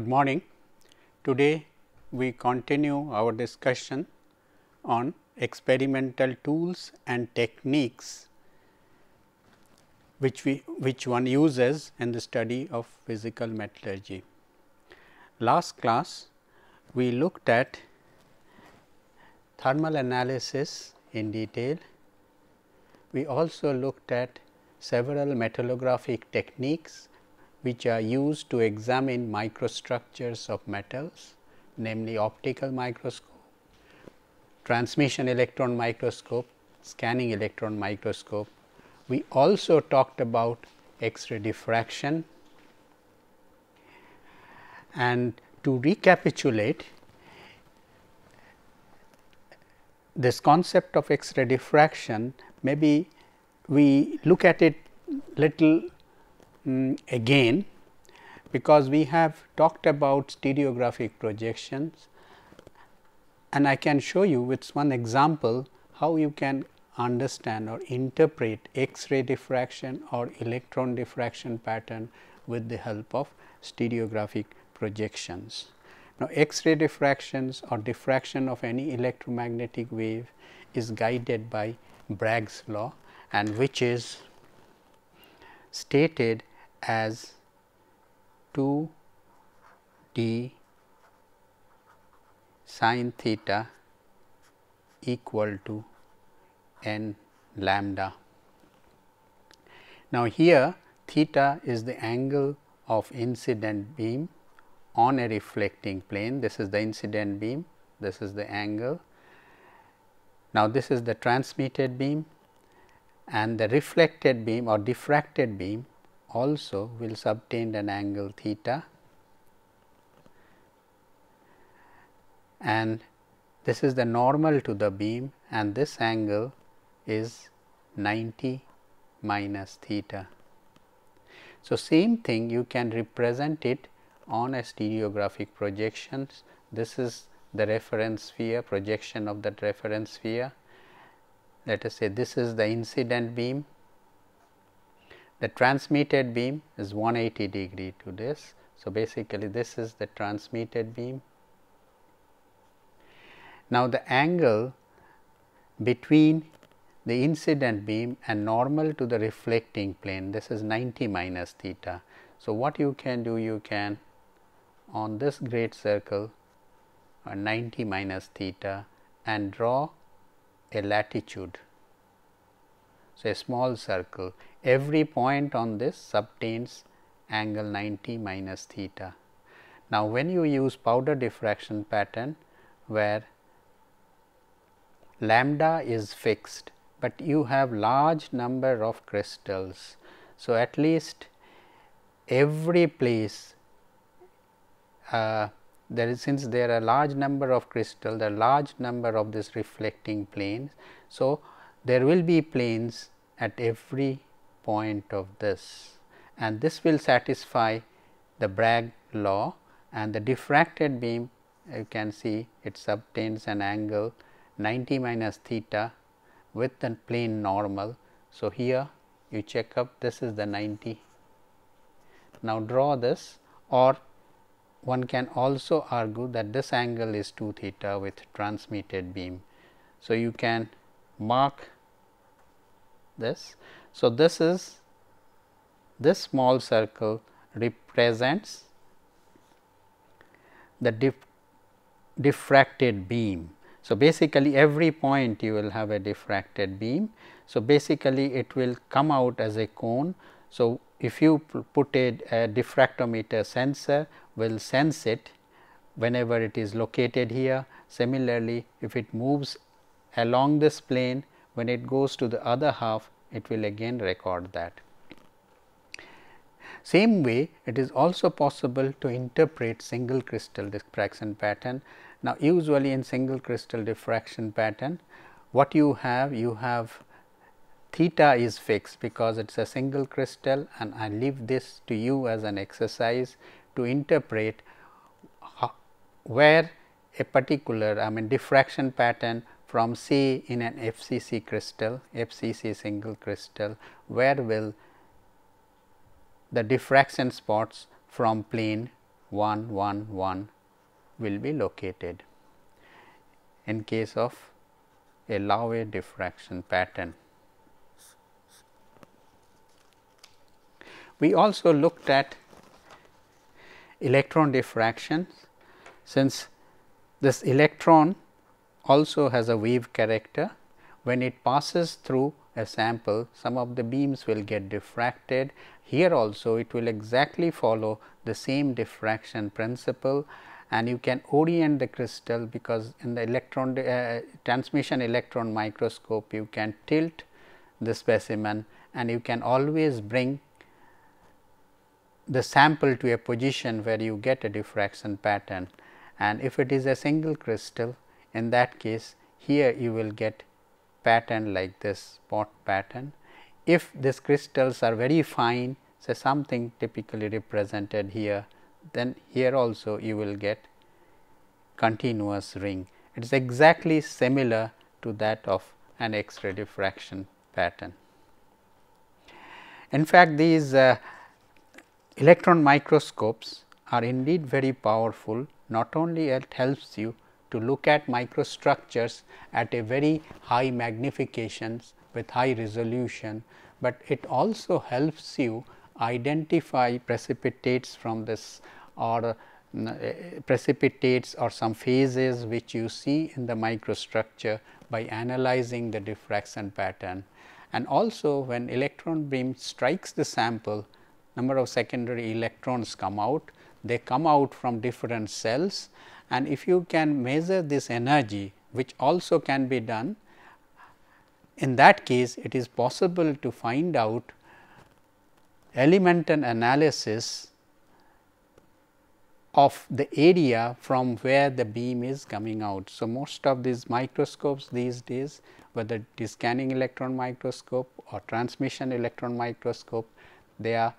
Good morning. Today we continue our discussion on experimental tools and techniques which one uses in the study of physical metallurgy. Last class we looked at thermal analysis in detail. We also looked at several metallographic techniques which are used to examine microstructures of metals, namely optical microscope, transmission electron microscope, scanning electron microscope. We also talked about X-ray diffraction, and to recapitulate, this concept of X-ray diffraction, maybe we look at it little again, because we have talked about stereographic projections, and I can show you with one example how you can understand or interpret X-ray diffraction or electron diffraction pattern with the help of stereographic projections. Now, X-ray diffractions or diffraction of any electromagnetic wave is guided by Bragg's law, and which is stated as 2 d sin theta equal to n lambda. Now, here theta is the angle of incident beam on a reflecting plane. This is the incident beam, this is the angle. Now, this is the transmitted beam, and the reflected beam or diffracted beam also will subtend an angle theta, and this is the normal to the beam, and this angle is 90 minus theta. So, same thing you can represent it on a stereographic projections. This is the reference sphere, projection of that reference sphere. Let us say this is the incident beam. The transmitted beam is 180 degree to this. So, basically this is the transmitted beam. Now, the angle between the incident beam and normal to the reflecting plane, this is 90 minus theta. So, what you can do, you can on this great circle 90 minus theta and draw a latitude. So, a small circle, every point on this subtends angle 90 minus theta. Now, when you use powder diffraction pattern where lambda is fixed, but you have large number of crystals. So, at least every place since there are large number of crystals, there are large number of this reflecting planes. So, there will be planes at every point of this, and this will satisfy the Bragg law, and the diffracted beam you can see it subtends an angle 90 minus theta with the plane normal. So, here you check up, this is the 90. Now, draw this, or one can also argue that this angle is 2 theta with transmitted beam. So, you can mark this. So, this small circle represents the diffracted beam. So, basically every point you will have a diffracted beam. So, basically it will come out as a cone. So, if you put a diffractometer sensor, will sense it whenever it is located here. Similarly, if it moves along this plane, when it goes to the other half, it will again record that. Same way, it is also possible to interpret single crystal diffraction pattern. Now, usually in single crystal diffraction pattern, what you have theta is fixed because it is a single crystal, and I leave this to you as an exercise to interpret where a particular diffraction pattern from say in an FCC crystal, FCC single crystal, where will the diffraction spots from plane 1 1 1 will be located in case of a Laue diffraction pattern. We also looked at electron diffraction, since this electron also has a wave character. When it passes through a sample, some of the beams will get diffracted. Here also it will exactly follow the same diffraction principle, and you can orient the crystal, because in the electron transmission electron microscope you can tilt the specimen and you can always bring the sample to a position where you get a diffraction pattern. And if it is a single crystal, in that case here you will get pattern like this spot pattern. If these crystals are very fine, say something typically represented here, then here also you will get continuous ring. It is exactly similar to that of an X-ray diffraction pattern. In fact, these electron microscopes are indeed very powerful. Not only it helps you to look at microstructures at a very high magnifications with high resolution, but it also helps you identify precipitates from this, or precipitates or some phases which you see in the microstructure by analyzing the diffraction pattern. And also when electron beam strikes the sample, number of secondary electrons come out. They come out from different cells, and if you can measure this energy, which also can be done, in that case it is possible to find out elemental analysis of the area from where the beam is coming out. So, most of these microscopes these days, whether it is scanning electron microscope or transmission electron microscope, they are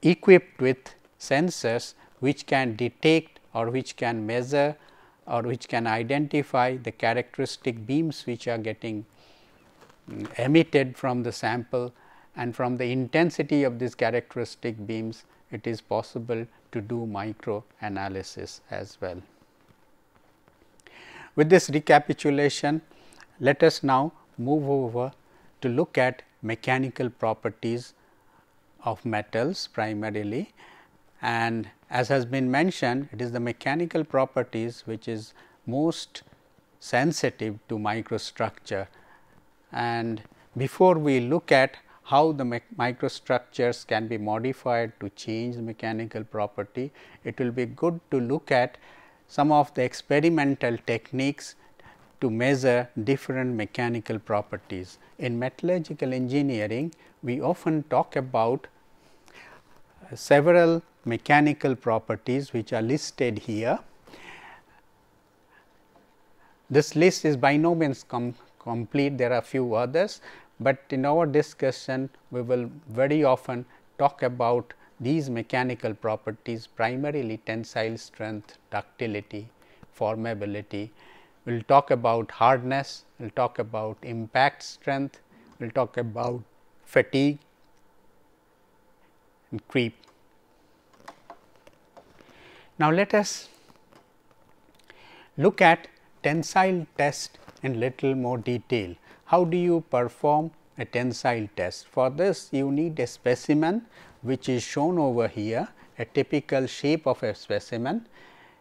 equipped with sensors which can detect or which can measure or which can identify the characteristic beams which are getting emitted from the sample, and from the intensity of these characteristic beams it is possible to do micro analysis as well. With this recapitulation, let us now move over to look at mechanical properties of metals primarily, and as has been mentioned, it is the mechanical properties which is most sensitive to microstructure. And before we look at how the microstructures can be modified to change the mechanical property, it will be good to look at some of the experimental techniques to measure different mechanical properties. In metallurgical engineering, we often talk about several mechanical properties which are listed here. This list is by no means complete, there are few others, but in our discussion we will very often talk about these mechanical properties, primarily tensile strength, ductility, formability. We will talk about hardness, we will talk about impact strength, we will talk about fatigue and creep. Now, let us look at tensile test in little more detail. How do you perform a tensile test? For this you need a specimen which is shown over here, a typical shape of a specimen.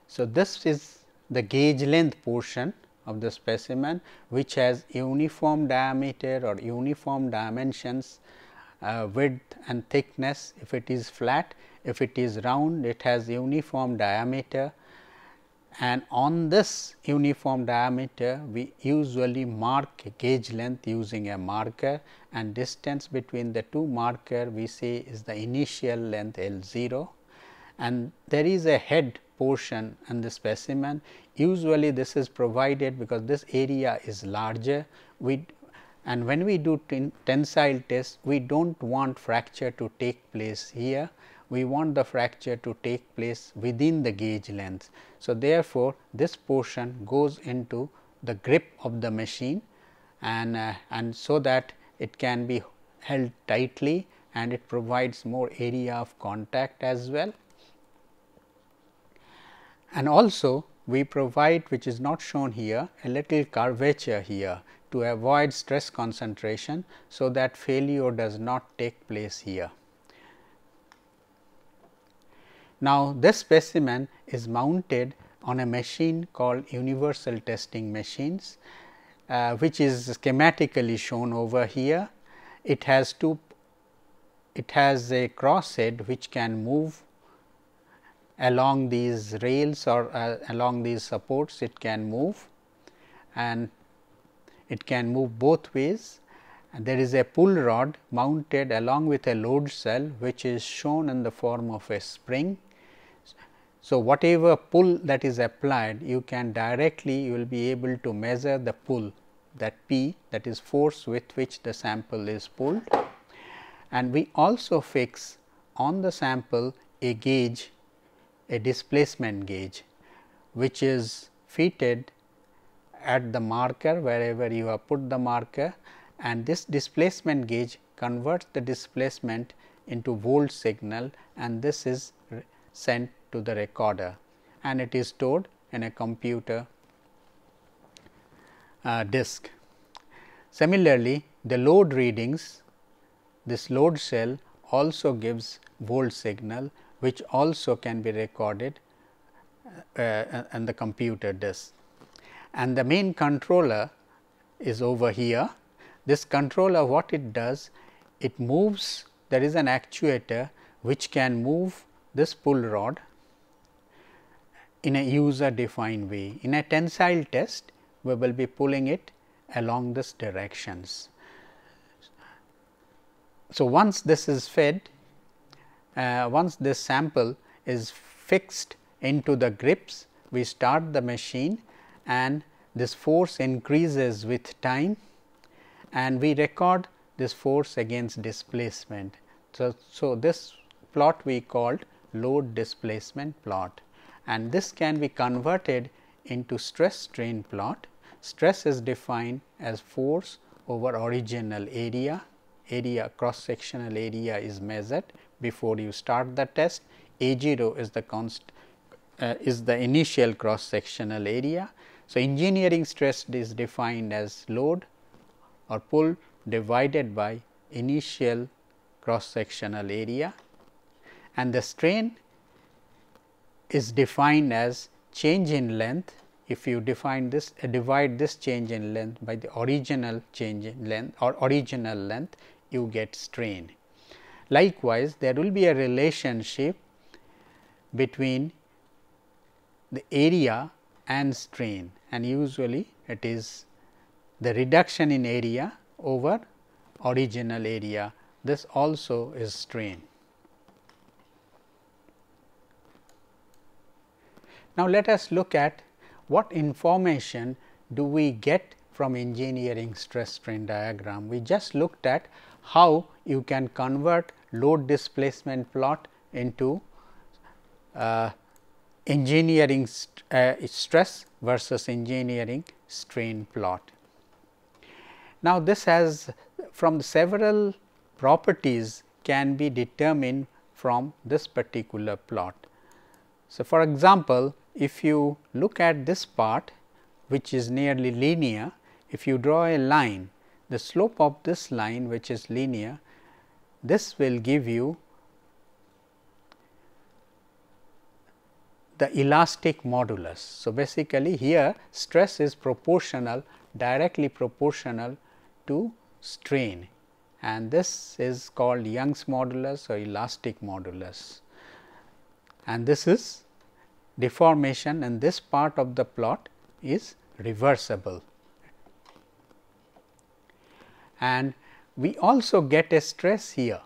So, this is the gauge length portion of the specimen which has uniform diameter or uniform dimensions, width and thickness if it is flat. If it is round, it has uniform diameter, and on this uniform diameter we usually mark a gauge length using a marker, and distance between the two marker we say is the initial length L0, and there is a head portion in the specimen. Usually this is provided because this area is larger. And when we do tensile test, we do not want fracture to take place here, we want the fracture to take place within the gauge length. So, therefore, this portion goes into the grip of the machine, and so that it can be held tightly and it provides more area of contact as well. And also we provide, which is not shown here, a little curvature here to avoid stress concentration, so that failure does not take place here. Now, this specimen is mounted on a machine called universal testing machines, which is schematically shown over here. It has a cross head which can move along these rails or along these supports. It can move, and it can move both ways. And there is a pull rod mounted along with a load cell, which is shown in the form of a spring. So, whatever pull that is applied, you can directly, you will be able to measure the pull, that P, that is force with which the sample is pulled. And we also fix on the sample a gauge, a displacement gauge, which is fitted at the marker wherever you have put the marker, and this displacement gauge converts the displacement into volt signal, and this is sent to the recorder, and it is stored in a computer disk. Similarly, the load readings, this load cell also gives volt signal, which also can be recorded in the computer disk. And the main controller is over here. This controller, what it does, it moves, there is an actuator which can move this pull rod in a user defined way. In a tensile test, we will be pulling it along this directions. So, once this is fed, once this sample is fixed into the grips, we start the machine, and this force increases with time, and we record this force against displacement. So, this plot we called load displacement plot, and this can be converted into stress strain plot. Stress is defined as force over original area. Cross sectional area is measured before you start the test. A0 is the initial cross sectional area. So, engineering stress is defined as load or pull divided by initial cross sectional area, and the strain is defined as change in length. If you define this, divide this change in length by the original change in length or original length, you get strain. Likewise, there will be a relationship between the area and strain, and usually it is the reduction in area over original area. This also is strain. Now, let us look at what information do we get from engineering stress strain diagram. We just looked at how you can convert load displacement plot into engineering stress versus engineering strain plot. Now, this has from several properties can be determined from this particular plot. So, for example, if you look at this part which is nearly linear, if you draw a line, the slope of this line which is linear, this will give you the elastic modulus. So, basically here stress is proportional, directly proportional to strain, and this is called Young's modulus or elastic modulus, and this is deformation, and this part of the plot is reversible. And we also get a stress here,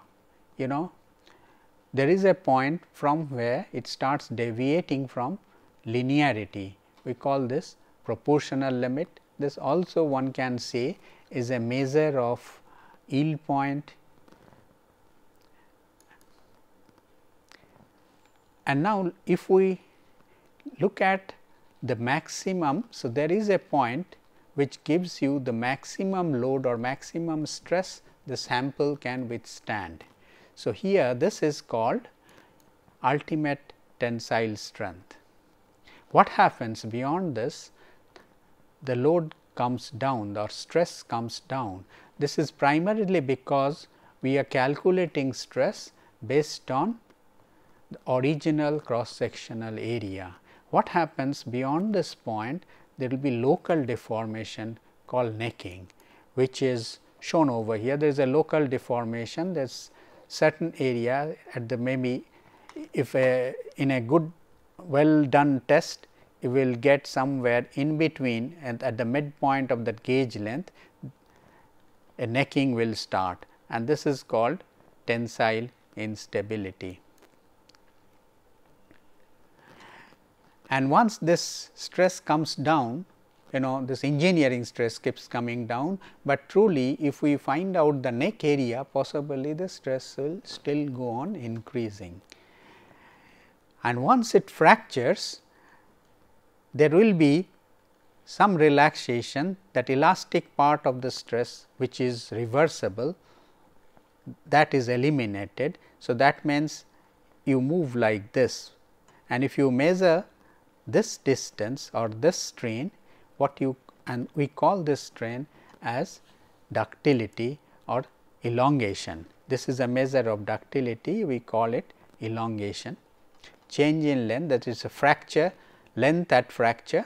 there is a point from where it starts deviating from linearity. We call this proportional limit. This also one can say is a measure of yield point. And now, if we look at the maximum, so there is a point which gives you the maximum load or maximum stress the sample can withstand. So, here this is called ultimate tensile strength. What happens beyond this? The load comes down or stress comes down. This is primarily because we are calculating stress based on the original cross sectional area. What happens beyond this point? There will be local deformation called necking, which is shown over here. There is a local deformation, there is certain area at the maybe if in a good well done test, you will get somewhere in between and at the midpoint of that gauge length a necking will start, and this is called tensile instability. And once this stress comes down, this engineering stress keeps coming down, but truly if we find out the neck area, possibly the stress will still go on increasing. And once it fractures, there will be some relaxation, that elastic part of the stress which is reversible, that is eliminated. So, that means you move like this, and if you measure this distance or this strain, and we call this strain as ductility or elongation. This is a measure of ductility, we call it elongation. Change in length, that is a fracture, length at fracture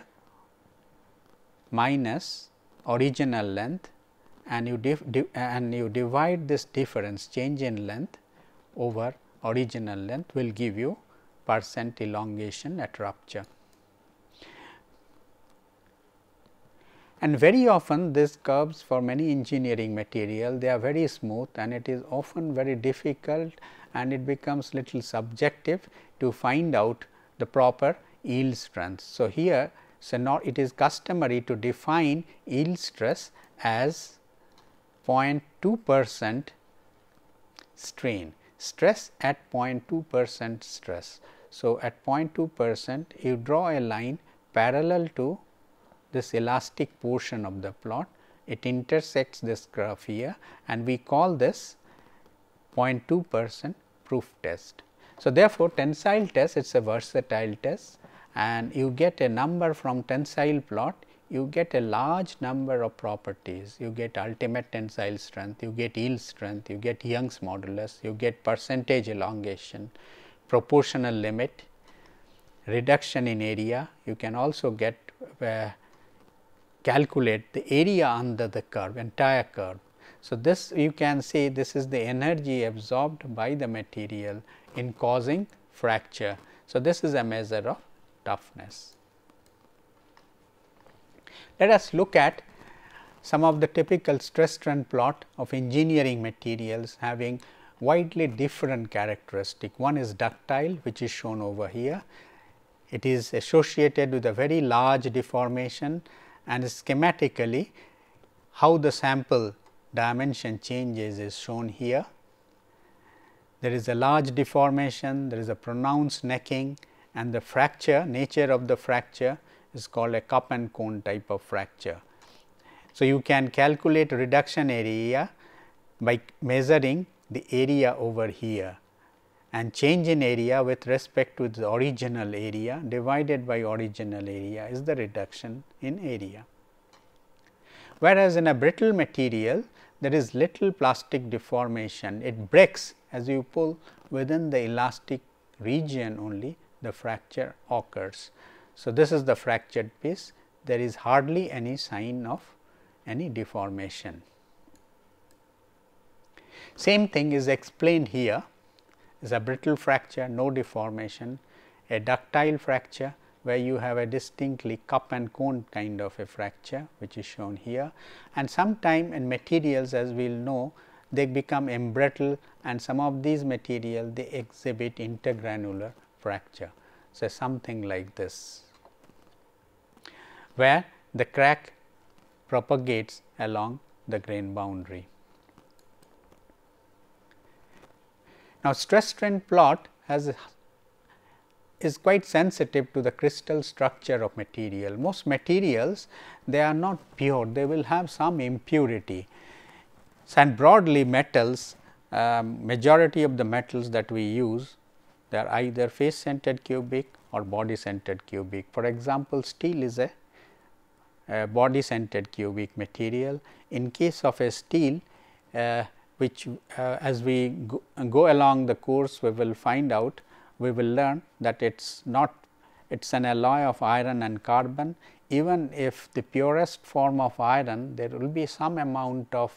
minus original length, and you divide this difference, change in length over original length, will give you percent elongation at rupture. And very often these curves for many engineering material, they are very smooth, and it is often very difficult, and it becomes little subjective to find out the proper yield strength. So, here it is customary to define yield stress as 0.2% strain, stress at 0.2% stress. So, at 0.2% you draw a line parallel to this elastic portion of the plot, it intersects this curve here, and we call this 0.2% proof test. So, therefore, tensile test, it is a versatile test, and you get a number from tensile plot, you get a large number of properties. You get ultimate tensile strength, you get yield strength, you get Young's modulus, you get percentage elongation, proportional limit, reduction in area. You can also get calculate the area under the curve, entire curve. So, this you can say this is the energy absorbed by the material in causing fracture. So, this is a measure of toughness. Let us look at some of the typical stress strain plot of engineering materials having widely different characteristic. One is ductile, which is shown over here. It is associated with a very large deformation, and schematically how the sample dimension changes is shown here. There is a large deformation, there is a pronounced necking, and the fracture, nature of the fracture is called a cup and cone type of fracture. So, you can calculate reduction area by measuring the area over here, and change in area with respect to the original area divided by original area is the reduction in area. Whereas, in a brittle material there is little plastic deformation, it breaks as you pull within the elastic region only the fracture occurs. So, this is the fractured piece, there is hardly any sign of any deformation. Same thing is explained here, is a brittle fracture, no deformation, a ductile fracture where you have a distinctly cup and cone kind of a fracture, which is shown here, and sometime in materials, as we will know, they become embrittle, and some of these materials they exhibit intergranular fracture. So, something like this, where the crack propagates along the grain boundary. Now, stress strain plot is quite sensitive to the crystal structure of material. Most materials, they are not pure, they will have some impurity, and broadly metals, majority of the metals that we use, they are either face centered cubic or body centered cubic. For example, steel is a body centered cubic material. In case of a steel, which as we go along the course, we will find out, we will learn that it is not, it is an alloy of iron and carbon. Even if the purest form of iron, there will be some amount of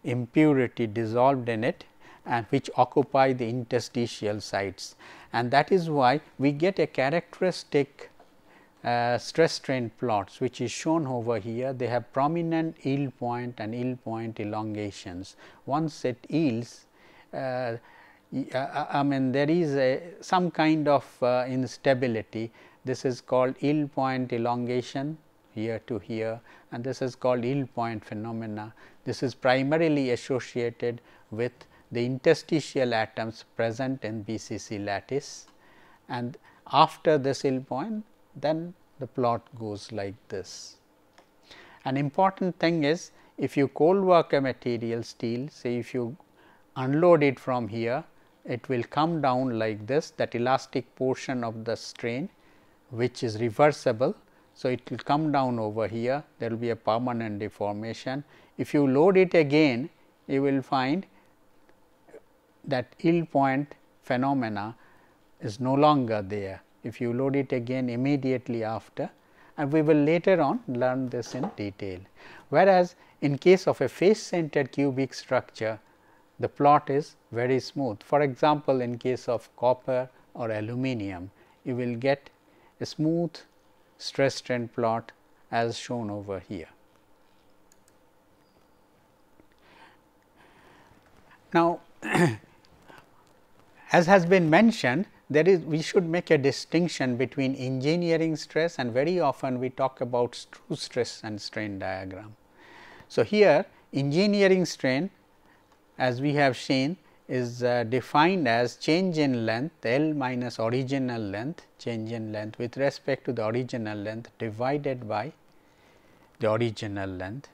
impurity dissolved in it, and which occupy the interstitial sites, and that is why we get a characteristic stress strain plots, which is shown over here. They have prominent yield point and yield point elongations. Once it yields, I mean there is some kind of instability. This is called yield point elongation here to here, and this is called yield point phenomena. This is primarily associated with the interstitial atoms present in BCC lattice, and after this yield point, then the plot goes like this. An important thing is, if you cold work a material steel, say if you unload it from here, it will come down like this, that elastic portion of the strain which is reversible. So, it will come down over here, there will be a permanent deformation. If you load it again, you will find that yield point phenomena is no longer there, if you load it again immediately after, and we will later on learn this in detail. Whereas, in case of a face centered cubic structure, the plot is very smooth. For example, in case of copper or aluminum, you will get a smooth stress strain plot as shown over here. Now, as has been mentioned, there is, we should make a distinction between engineering stress, and very often we talk about true stress and strain diagram. So, here engineering strain, as we have seen, is defined as change in length L minus original length, change in length with respect to the original length divided by the original length.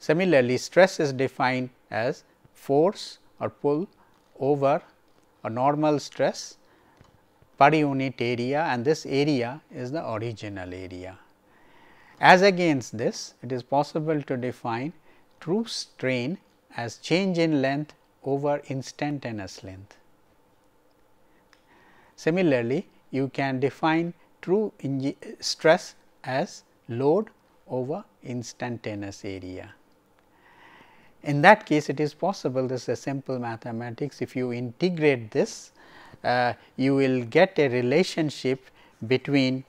Similarly, stress is defined as force or pull over a normal stress per unit area, and this area is the original area. As against this, it is possible to define true strain as change in length over instantaneous length. Similarly, you can define true stress as load over instantaneous area. In that case, it is possible, this is a simple mathematics. If you integrate this, you will get a relationship between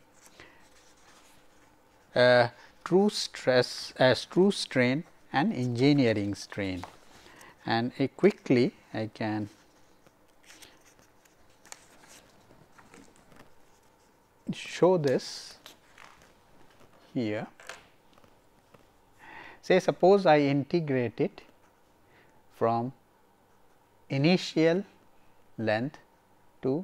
true stress as true strain and engineering strain. And quickly I can show this here. Say suppose I integrate it from initial length to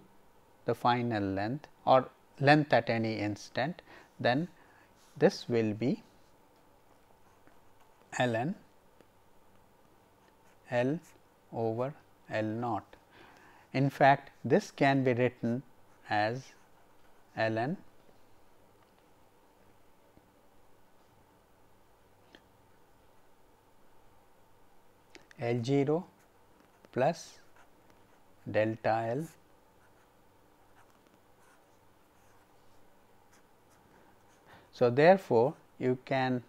the final length, or length at any instant, then this will be ln L over L naught. In fact, this can be written as ln L 0 plus delta L So, therefore, you can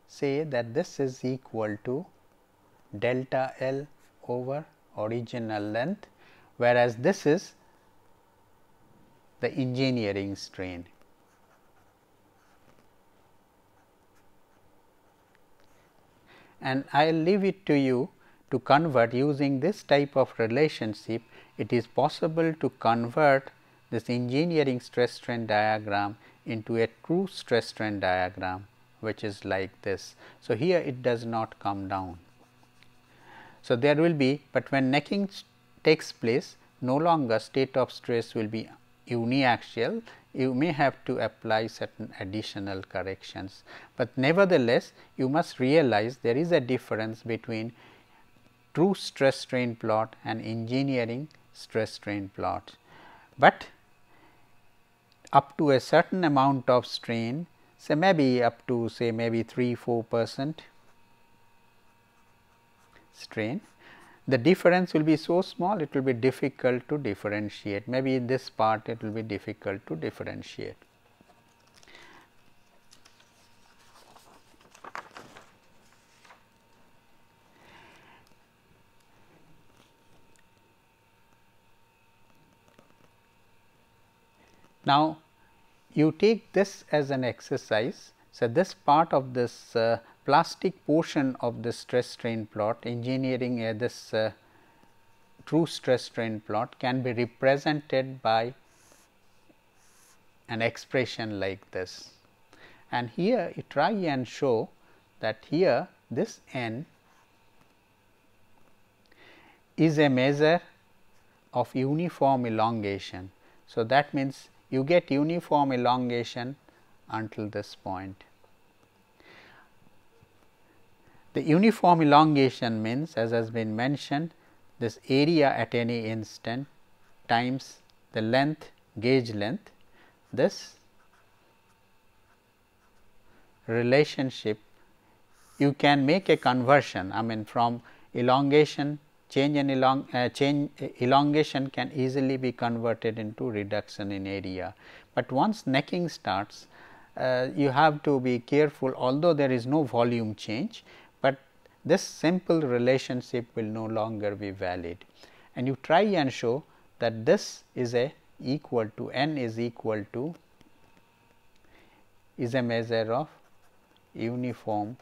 say that this is equal to delta L over original length, whereas this is the engineering strain. And I will leave it to you to convert using this type of relationship. It is possible to convert this engineering stress strain diagram into a true stress strain diagram, which is like this. So, here it does not come down. So, there will be, but when necking takes place, no longer state of stress will be uniaxial. You may have to apply certain additional corrections, but nevertheless you must realize there is a difference between true stress strain plot and engineering stress strain plot. But up to a certain amount of strain, say maybe up to say maybe 3-4% strain, the difference will be so small, it will be difficult to differentiate. Maybe in this part it will be difficult to differentiate. Now, you take this as an exercise. So, this part of this plastic portion of the stress strain plot, engineering this true stress strain plot can be represented by an expression like this. And here you try and show that here this n is a measure of uniform elongation. So, that means you get uniform elongation until this point. The uniform elongation means, as has been mentioned, this area at any instant times the length, gauge length. This relationship you can make a conversion, I mean from elongation, change in elongation can easily be converted into reduction in area. But once necking starts, you have to be careful, although there is no volume change, but this simple relationship will no longer be valid. And you try and show that this is a equal to n is equal to is a measure of uniform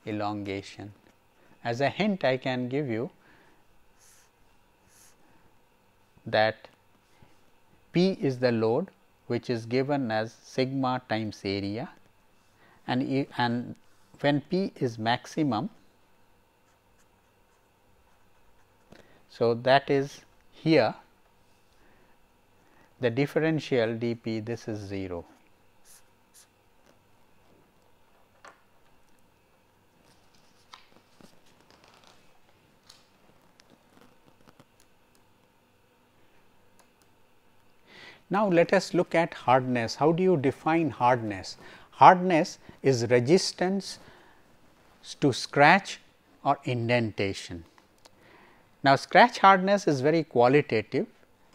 elongation. As a hint, I can give you that P is the load, which is given as sigma times area, and when P is maximum, so that is here the differential dP, this is 0. Now, let us look at hardness. How do you define hardness? Hardness is resistance to scratch or indentation. Now, scratch hardness is very qualitative.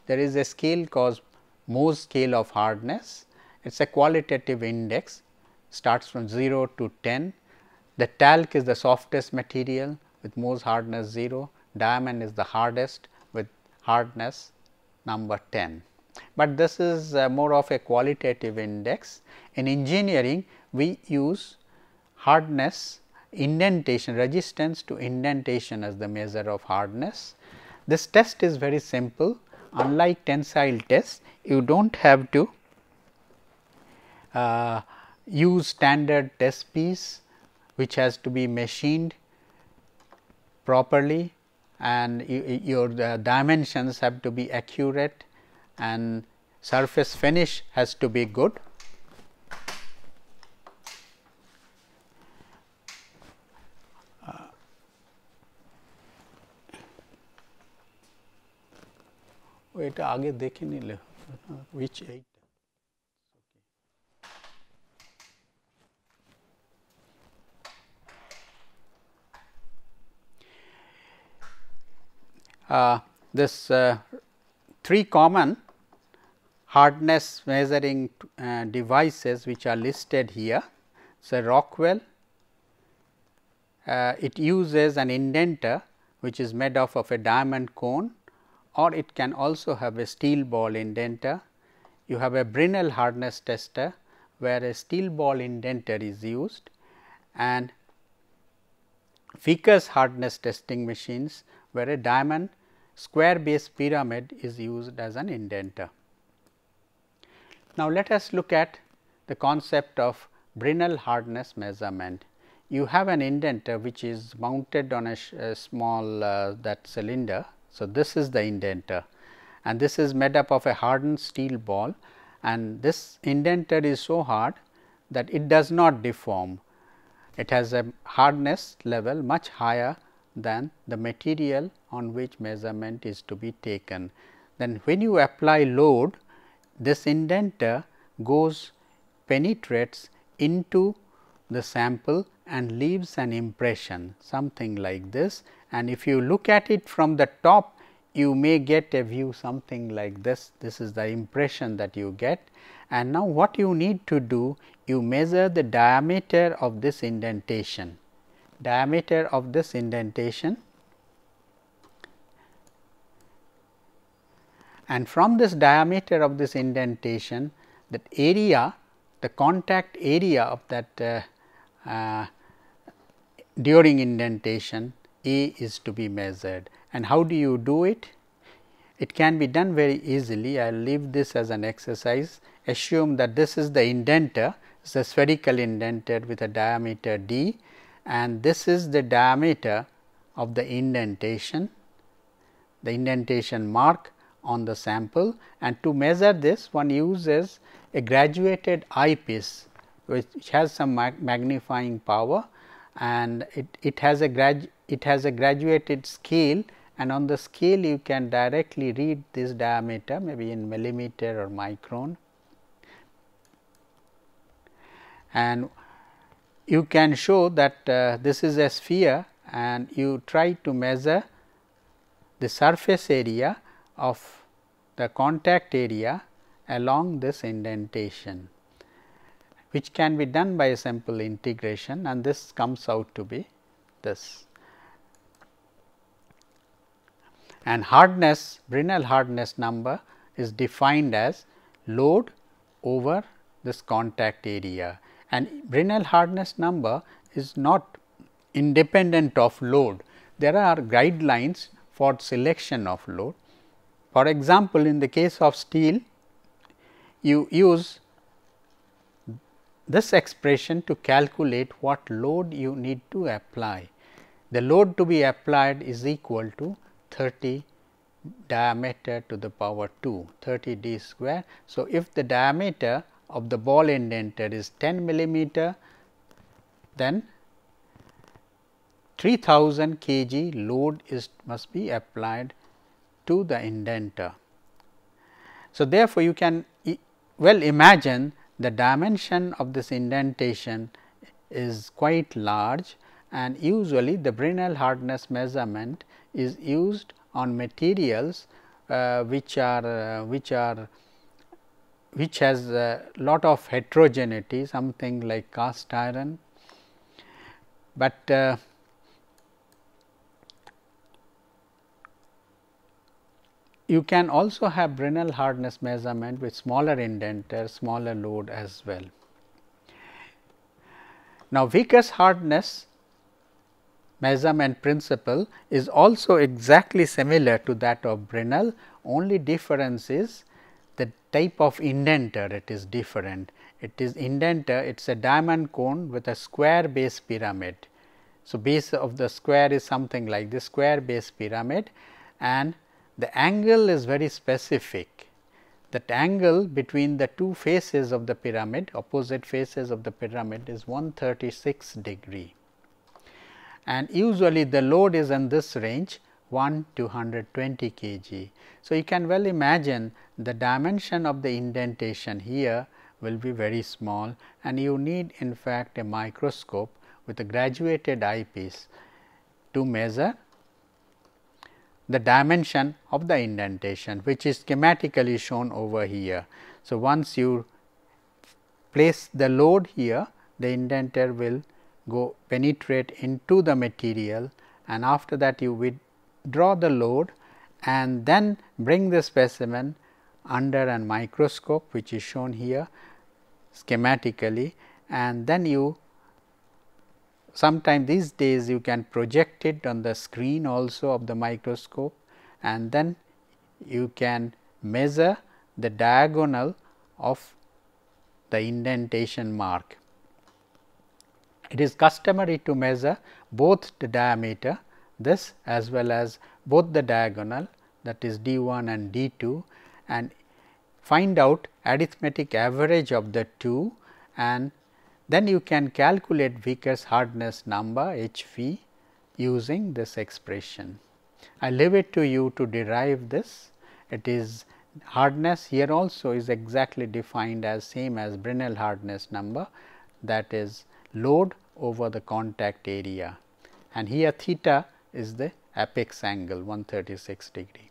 There is a scale called Mohs scale of hardness. It is a qualitative index, starts from 0 to 10. The talc is the softest material with Mohs hardness 0, diamond is the hardest with hardness number 10. But this is more of a qualitative index. In engineering, we use hardness, indentation, resistance to indentation as the measure of hardness. This test is very simple. Unlike tensile test, you do not have to use standard test piece, which has to be machined properly, and your dimensions have to be accurate, and surface finish has to be good. এটা আগে দেখে নিলে which 8 this 3 common hardness measuring devices which are listed here. So, Rockwell, it uses an indenter which is made up of a diamond cone, or it can also have a steel ball indenter. You have a Brinell hardness tester, where a steel ball indenter is used, and Ficker's hardness testing machines, where a diamond square base pyramid is used as an indenter. Now, let us look at the concept of Brinell hardness measurement. You have an indenter which is mounted on a small that cylinder. So, this is the indenter, and this is made up of a hardened steel ball, and this indenter is so hard that it does not deform. It has a hardness level much higher than the material on which measurement is to be taken. then when you apply load, this indenter penetrates into the sample and leaves an impression something like this, and if you look at it from the top, you may get a view something like this. This is the impression that you get, and now what you need to do, you measure the diameter of this indentation, and from this diameter of this indentation, that area, the contact area of that during indentation A is to be measured. And how do you do it? It can be done very easily. I will leave this as an exercise. Assume that this is the indenter, it is a spherical indenter with a diameter d, and this is the diameter of the indentation mark on the sample, and to measure this one uses a graduated eyepiece which has some magnifying power, and it has a graduated scale, and on the scale you can directly read this diameter maybe in millimeter or micron, and you can show that this is a sphere, and you try to measure the surface area of the contact area along this indentation, which can be done by a simple integration, and this comes out to be this. And hardness, Brinell hardness number is defined as load over this contact area, and Brinell hardness number is not independent of load. There are guidelines for selection of load. For example, in the case of steel, you use this expression to calculate what load you need to apply. The load to be applied is equal to 30 diameter to the power 2, 30 d square. So, if the diameter of the ball indenter is 10 millimeter, then 3000 kg load must be applied to the indenter. So, therefore, you can well imagine the dimension of this indentation is quite large, and usually the Brinell hardness measurement is used on materials which has a lot of heterogeneity, something like cast iron, but you can also have Brinell hardness measurement with smaller indenter, smaller load as well. Now, Vickers hardness measurement principle is also exactly similar to that of Brinell, only difference is the type of indenter, it is different. It is indenter, it is a diamond cone with a square base pyramid. So, base of the square is something like this square base pyramid, and the angle is very specific. That angle between the two faces of the pyramid, opposite faces of the pyramid, is 136 degree, and usually the load is in this range 1 to 120 kg. So, you can well imagine the dimension of the indentation here will be very small, and you need in fact a microscope with a graduated eyepiece to measure the dimension of the indentation, which is schematically shown over here. So, once you place the load here, the indenter will penetrate into the material, and after that you withdraw the load and then bring the specimen under a microscope, which is shown here schematically, and then you sometime these days you can project it on the screen also of the microscope, and then you can measure the diagonal of the indentation mark. It is customary to measure both the diameter, this as well as both the diagonal, that is d 1 and d 2, and find out arithmetic average of the two, and then you can calculate Vickers hardness number H v using this expression. I leave it to you to derive this, it is hardness here also is exactly defined as same as Brinell hardness number, that is load over the contact area, and here theta is the apex angle 136 degree.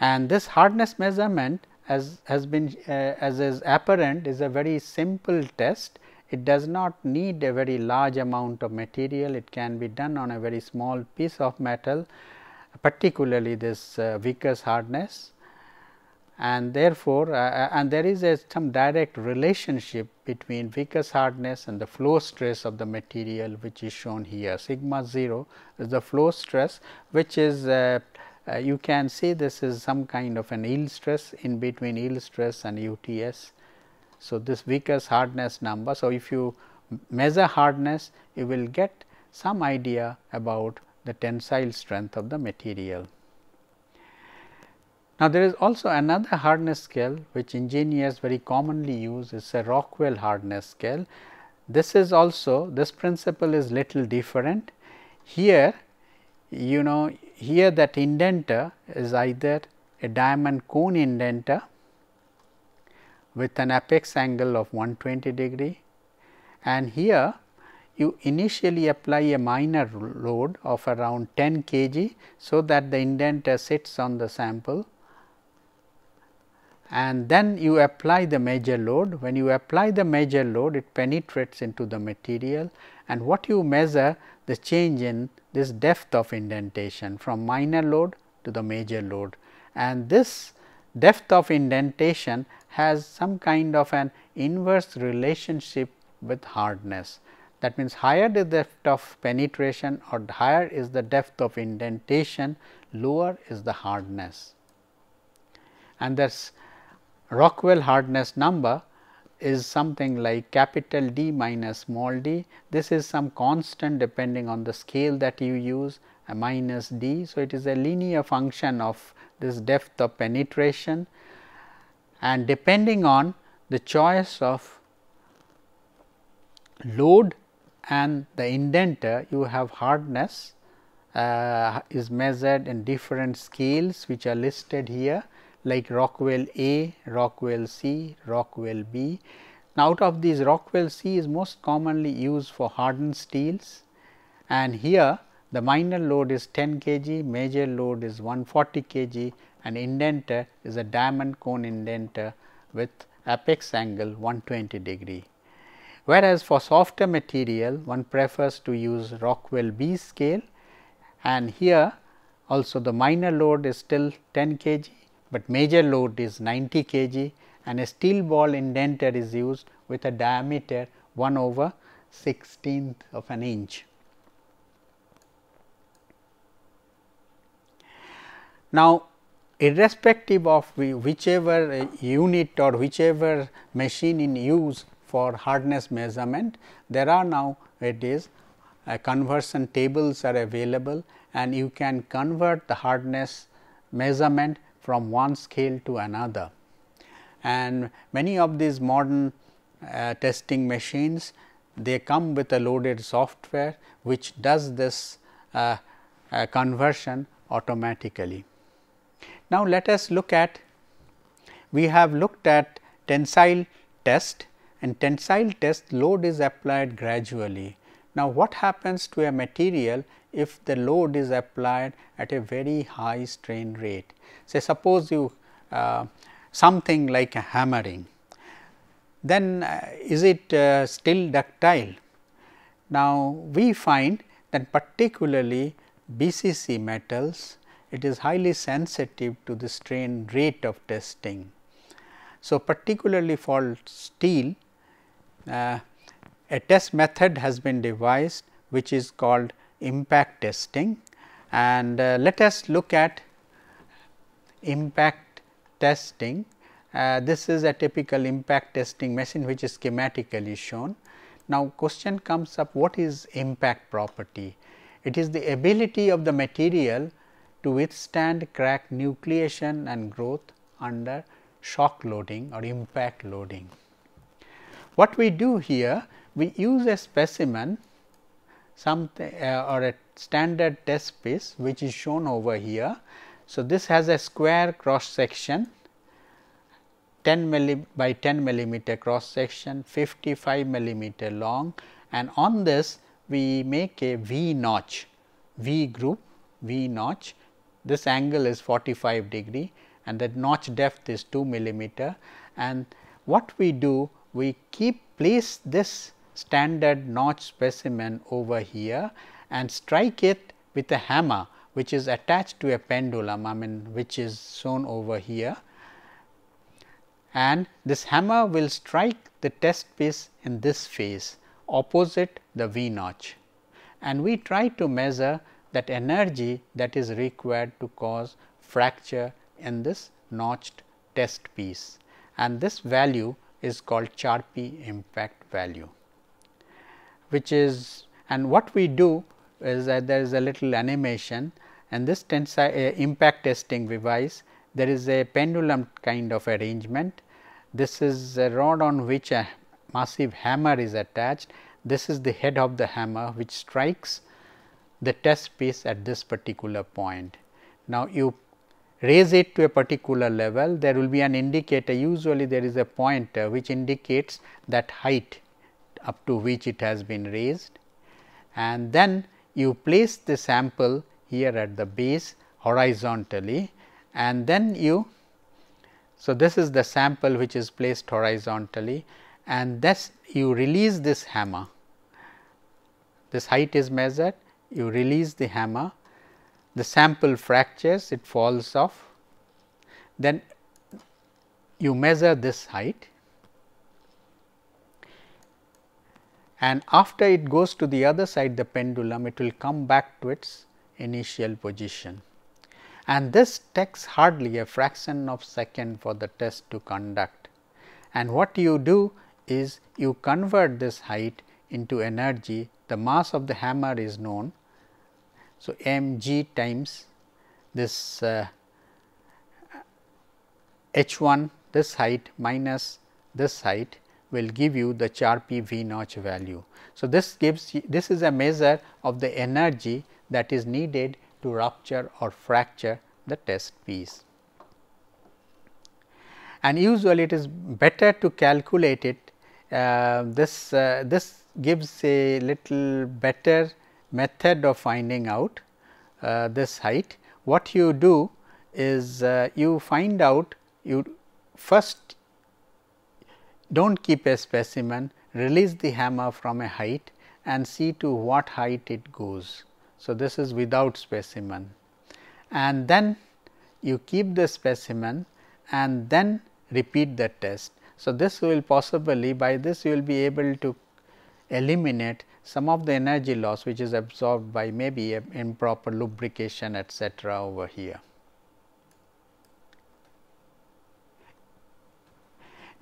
And this hardness measurement as has been as is apparent is a very simple test. It does not need a very large amount of material, it can be done on a very small piece of metal, particularly this viscous hardness, and therefore, and there is some direct relationship between viscous hardness and the flow stress of the material, which is shown here. Sigma 0 is the flow stress, which is you can say this is some kind of an yield stress in between yield stress and UTS. So, this viscous hardness number. So, if you measure hardness, you will get some idea about the tensile strength of the material. Now, there is also another hardness scale which engineers very commonly use, is a Rockwell hardness scale. This is also, this principle is little different. Here, you know, here that indenter is either a diamond cone indenter with an apex angle of 120 degree, and here you initially apply a minor load of around 10 kg. So, that the indenter sits on the sample, and then you apply the major load. When you apply the major load, it penetrates into the material, and what you measure the change in this depth of indentation from minor load to the major load, and this depth of indentation has some kind of an inverse relationship with hardness. That means, higher the depth of penetration or higher is the depth of indentation, lower is the hardness. And this Rockwell hardness number is something like capital D minus small d. This is some constant depending on the scale that you use, a minus d. So, it is a linear function of this depth of penetration, and depending on the choice of load and the indenter, you have hardness is measured in different scales which are listed here, like Rockwell A, Rockwell C, Rockwell B. Now, out of these, Rockwell C is most commonly used for hardened steels, and here the minor load is 10 kg, major load is 140 kg, and indenter is a diamond cone indenter with apex angle 120 degree. Whereas, for softer material, one prefers to use Rockwell B scale, and here also the minor load is still 10 kg, but major load is 90 kg, and a steel ball indenter is used with a diameter 1/16 of an inch. Now, irrespective of whichever unit or whichever machine in use for hardness measurement, there are now it is conversion tables are available, and you can convert the hardness measurement from one scale to another. And many of these modern testing machines, they come with a loaded software which does this conversion automatically. Now, let us look at, we have looked at tensile test, and tensile test load is applied gradually. Now, what happens to a material if the load is applied at a very high strain rate? Say, suppose you something like a hammering, then is it still ductile? Now, we find that particularly BCC metals, it is highly sensitive to the strain rate of testing. So, particularly for steel, a test method has been devised which is called impact testing, and let us look at impact testing. This is a typical impact testing machine which is schematically shown. Now, question comes up, what is impact property? It is the ability of the material to withstand crack nucleation and growth under shock loading or impact loading. What we do here, we use a specimen something or standard test piece which is shown over here. So, this has a square cross section 10 by 10 millimeter cross section, 55 millimeter long, and on this we make a V notch, V groove, V notch. This angle is 45 degree and the notch depth is 2 millimeter. And what we do, we place this standard notch specimen over here and strike it with a hammer which is attached to a pendulum, which is shown over here, and this hammer will strike the test piece in this phase opposite the V notch, and we try to measure that energy that is required to cause fracture in this notched test piece, and this value is called Charpy impact value, which is, and what we do is that there is a little animation and this impact testing device. There is a pendulum kind of arrangement. This is a rod on which a massive hammer is attached. This is the head of the hammer which strikes the test piece at this particular point. Now, you raise it to a particular level, there will be an indicator, usually there is a pointer which indicates that height up to which it has been raised, and then you place the sample here at the base horizontally, and then you, so this is the sample which is placed horizontally, and thus you release this hammer. This height is measured, you release the hammer, the sample fractures, it falls off, then you measure this height, and after it goes to the other side the pendulum, it will come back to its initial position, and this takes hardly a fraction of second for the test to conduct. And what you do is you convert this height into energy. The mass of the hammer is known. So, mg times this h1, this height minus this height will give you the Charpy V notch value. So, this gives you, this is a measure of the energy that is needed to rupture or fracture the test piece. And usually it is better to calculate it, this gives a little better method of finding out this height. What you do is you find out, you first do not keep a specimen, release the hammer from a height and see to what height it goes. So, this is without specimen, and then you keep the specimen and then repeat the test. So, this will possibly, by this you will be able to eliminate some of the energy loss which is absorbed by maybe a improper lubrication etc. over here.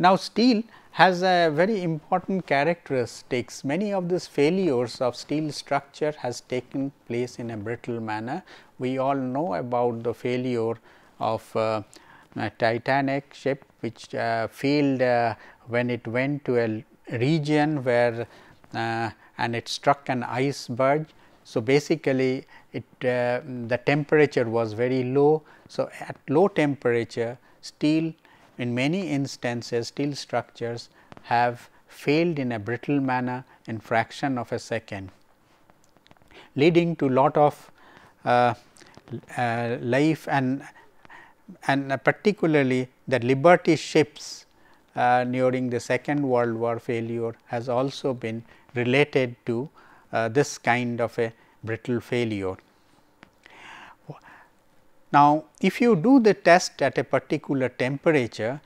Now, steel has a very important characteristics. Many of these failures of steel structure has taken place in a brittle manner. We all know about the failure of a Titanic ship which failed when it went to a region where and it struck an iceberg. So, basically it the temperature was very low. So, at low temperature steel, in many instances steel structures have failed in a brittle manner in fraction of a second, leading to lot of life, and particularly the Liberty ships during the Second World War failure has also been related to this kind of a brittle failure. Now, if you do the test at a particular temperature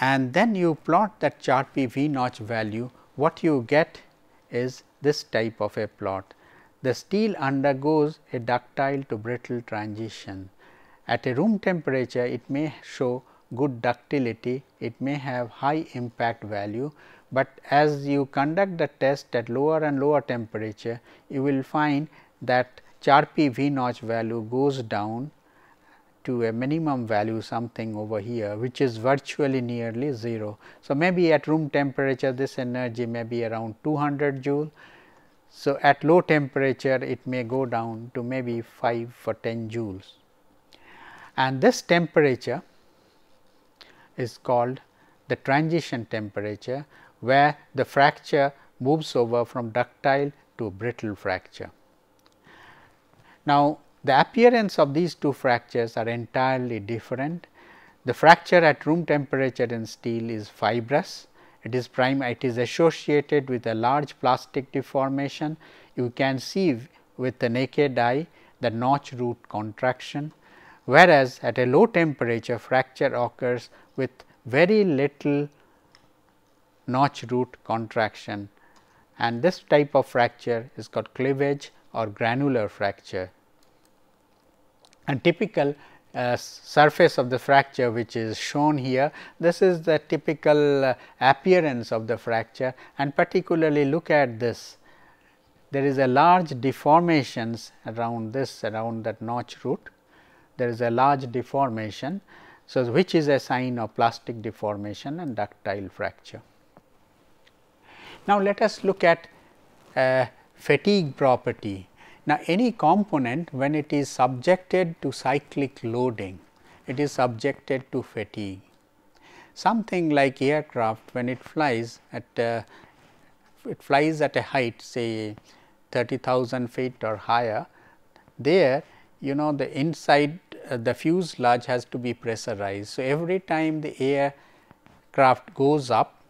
and then you plot that Charpy V notch value, what you get is this type of a plot. The steel undergoes a ductile to brittle transition. At a room temperature, it may show good ductility, it may have high impact value, but as you conduct the test at lower and lower temperature, you will find that Charpy V notch value goes down to a minimum value something over here, which is virtually nearly 0. So, maybe at room temperature this energy may be around 200 joule. So, at low temperature it may go down to maybe 5 or 10 joules, and this temperature is called the transition temperature, where the fracture moves over from ductile to brittle fracture. Now, the appearance of these two fractures are entirely different. The fracture at room temperature in steel is fibrous. It is associated with a large plastic deformation. You can see with the naked eye the notch root contraction, whereas at a low temperature fracture occurs with very little notch root contraction, and this type of fracture is called cleavage or granular fracture. And typical surface of the fracture which is shown here, this is the typical appearance of the fracture, and particularly look at this. There is a large deformations around this, around that notch root. There is a large deformation. So, which is a sign of plastic deformation and ductile fracture. Now, let us look at fatigue property. Now, any component when it is subjected to cyclic loading, it is subjected to fatigue. Something like aircraft, when it flies at a height say 30,000 feet or higher, there the inside the fuselage has to be pressurized. So, every time the aircraft goes up,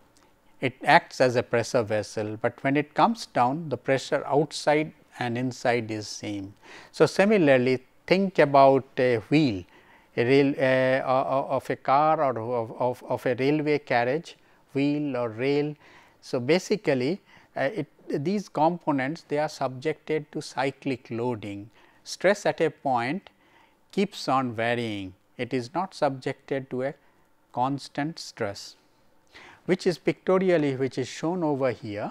it acts as a pressure vessel, but when it comes down, the pressure outside and inside is same. So, similarly think about a wheel, a rail of a car or of a railway carriage, wheel or rail. So, basically these components, they are subjected to cyclic loading. Stress at a point keeps on varying, it is not subjected to a constant stress, which is pictorially, which is shown over here.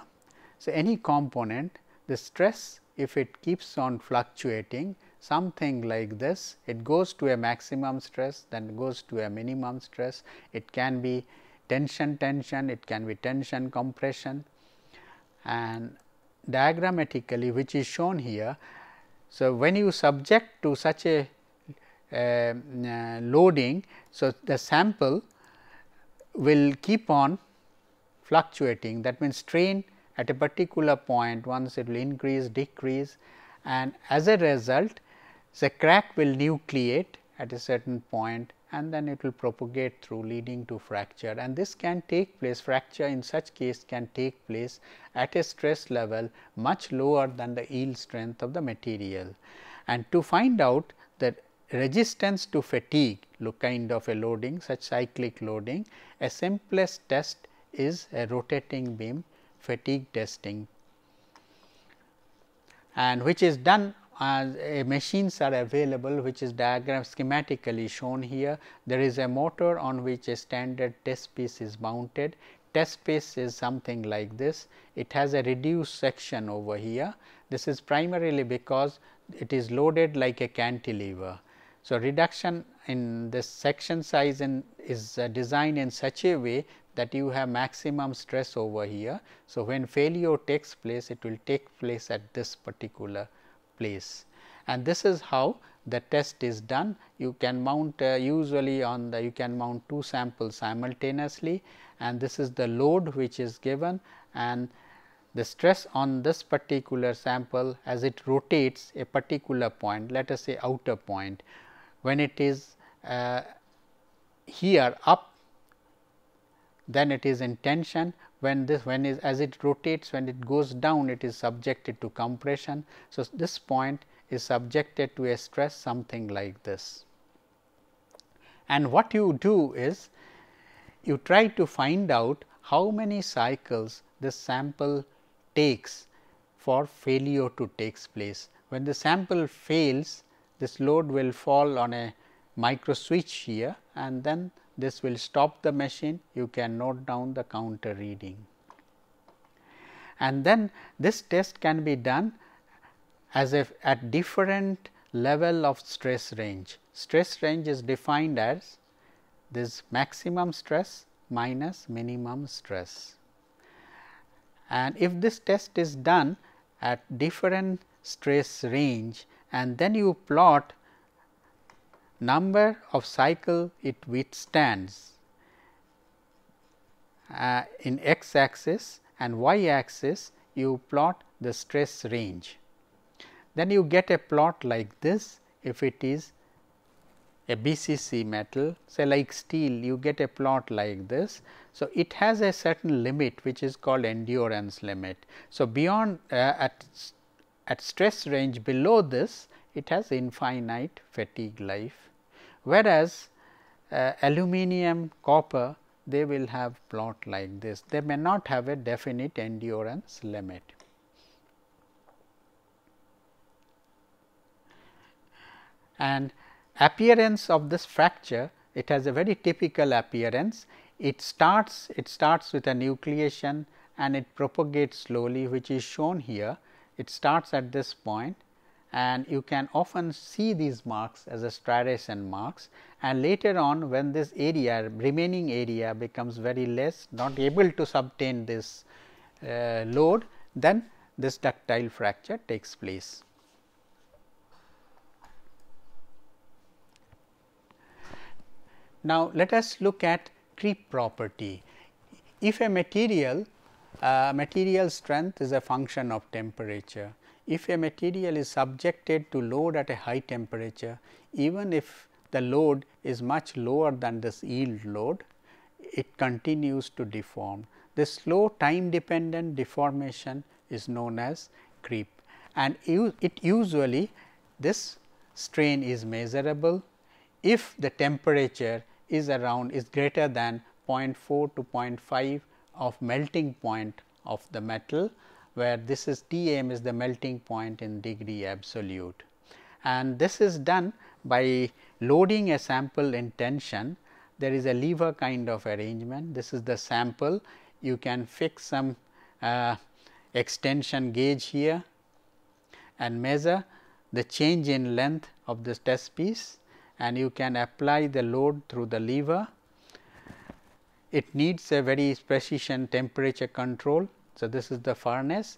So, any component, the stress, if it keeps on fluctuating, something like this, it goes to a maximum stress, then goes to a minimum stress. It can be tension, it can be tension, compression, and diagrammatically, which is shown here. So, when you subject to such a loading, so the sample will keep on fluctuating. That means, strain at a particular point, once it will increase, decrease, and as a result the crack will nucleate at a certain point, and then it will propagate through, leading to fracture. And this can take place, fracture in such case can take place at a stress level much lower than the yield strength of the material. And to find out the resistance to fatigue, kind of a loading, such cyclic loading, a simplest test is a rotating beam fatigue testing, and which is done machines are available, which is diagram schematically shown here. There is a motor on which a standard test piece is mounted. Test piece is something like this. It has a reduced section over here. This is primarily because it is loaded like a cantilever. So, reduction in this section size is designed in such a way that you have maximum stress over here. So, when failure takes place, it will take place at this particular place, and this is how the test is done. You can mount usually on the, you can mount two samples simultaneously, and this is the load which is given, and the stress on this particular sample as it rotates a particular point, let us say outer point. When it is here up, then it is in tension. When as it rotates, when it goes down, it is subjected to compression. So, this point is subjected to a stress something like this. And what you do is, you try to find out how many cycles this sample takes for failure to take place. When the sample fails, this load will fall on a micro switch here, and then this will stop the machine. You can note down the counter reading, and then this test can be done as if at different level of stress range. Stress range is defined as this maximum stress minus minimum stress, and if this test is done at different stress range, and then you plot number of cycle it withstands in x axis, and y axis you plot the stress range. Then you get a plot like this. If it is a BCC metal, say like steel, you get a plot like this. So, it has a certain limit which is called endurance limit. So, beyond at stress range below this, it has infinite fatigue life, whereas aluminum, copper, they will have plot like this. They may not have a definite endurance limit. And appearance of this fracture, it has a very typical appearance. It starts with a nucleation and it propagates slowly, which is shown here. It starts at this point, and you can often see these marks as a striation marks, and later on when this area, remaining area, becomes very less, not able to sustain this load, then this ductile fracture takes place. Now, let us look at creep property. If a material strength is a function of temperature, if a material is subjected to load at a high temperature, even if the load is much lower than this yield load, it continues to deform. This slow time dependent deformation is known as creep, and it usually, this strain is measurable if the temperature is greater than 0.4 to 0.5 of melting point of the metal, where this is Tm is the melting point in degree absolute. And this is done by loading a sample in tension. There is a lever kind of arrangement. This is the sample. You can fix some extension gauge here and measure the change in length of this test piece, and you can apply the load through the lever. It needs a very precision temperature control. So, this is the furnace,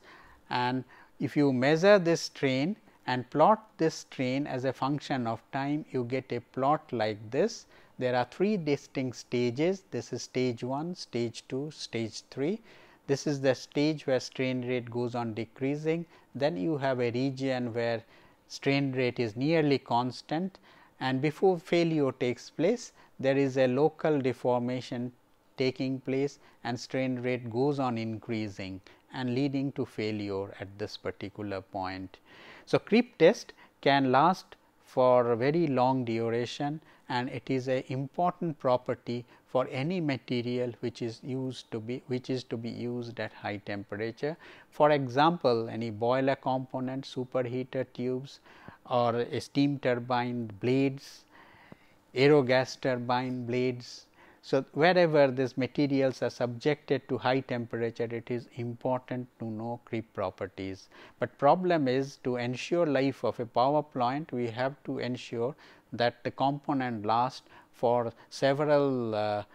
and if you measure this strain and plot this strain as a function of time, you get a plot like this. There are 3 distinct stages. This is stage 1, stage 2, stage 3. This is the stage where strain rate goes on decreasing. Then you have a region where strain rate is nearly constant, and before failure takes place, there is a local deformation taking place and strain rate goes on increasing and leading to failure at this particular point. So, creep test can last for a very long duration, and it is an important property for any material which is to be used at high temperature. For example, any boiler component, superheater tubes, or a steam turbine blades, aerogas turbine blades. So, wherever these materials are subjected to high temperature, it is important to know creep properties. But problem is, to ensure life of a power plant, we have to ensure that the component lasts for several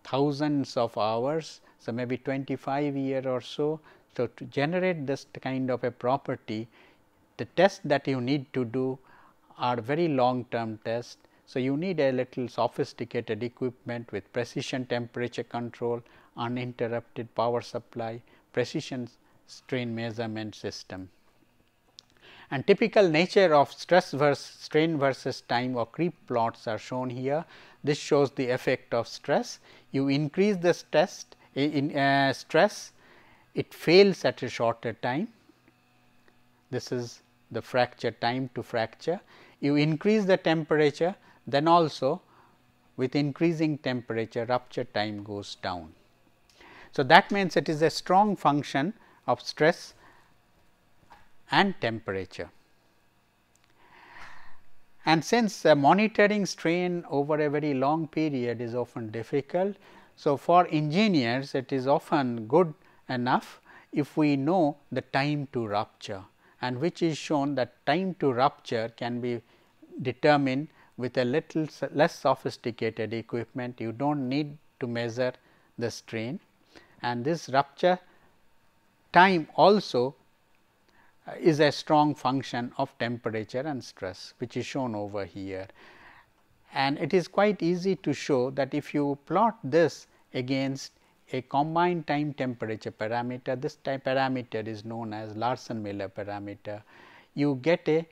thousands of hours. So, maybe 25 years or so. So, to generate this kind of a property, the tests that you need to do are very long term tests. So, you need a little sophisticated equipment with precision temperature control, uninterrupted power supply, precision strain measurement system. And typical nature of stress versus strain versus time or creep plots are shown here. This shows the effect of stress. You increase the stress, it fails at a shorter time. This is the fracture time to fracture. You increase the temperature, then also with increasing temperature, rupture time goes down. So, that means it is a strong function of stress and temperature. And since monitoring strain over a very long period is often difficult, so for engineers it is often good enough if we know the time to rupture, and which is shown that time to rupture can be determined with a little less sophisticated equipment. You do not need to measure the strain, and this rupture time also is a strong function of temperature and stress, which is shown over here. And it is quite easy to show that if you plot this against a combined time temperature parameter, this type parameter is known as Larsen-Miller parameter, you get a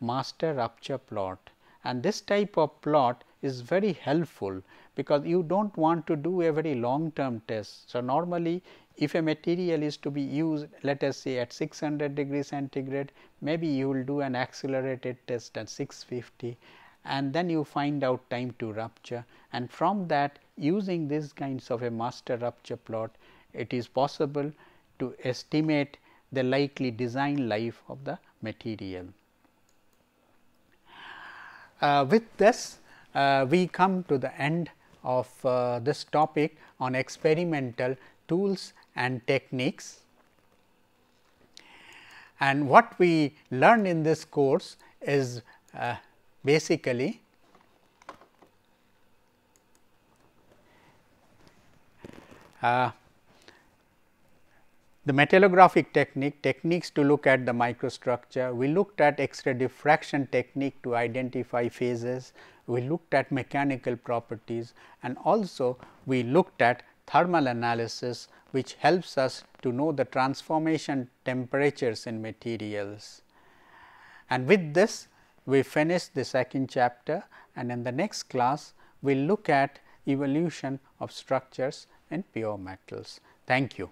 master rupture plot, and this type of plot is very helpful because you do not want to do a very long term test. So, normally if a material is to be used, let us say at 600 degrees centigrade, maybe you will do an accelerated test at 650, and then you find out time to rupture, and from that, using these kinds of a master rupture plot, it is possible to estimate the likely design life of the material. With this, we come to the end of this topic on experimental tools and techniques. And what we learn in this course is basically the metallographic techniques to look at the microstructure. We looked at X-ray diffraction technique to identify phases. We looked at mechanical properties, and also we looked at thermal analysis, which helps us to know the transformation temperatures in materials. And with this, we finish the second chapter, and in the next class, we will look at evolution of structures in pure metals. Thank you.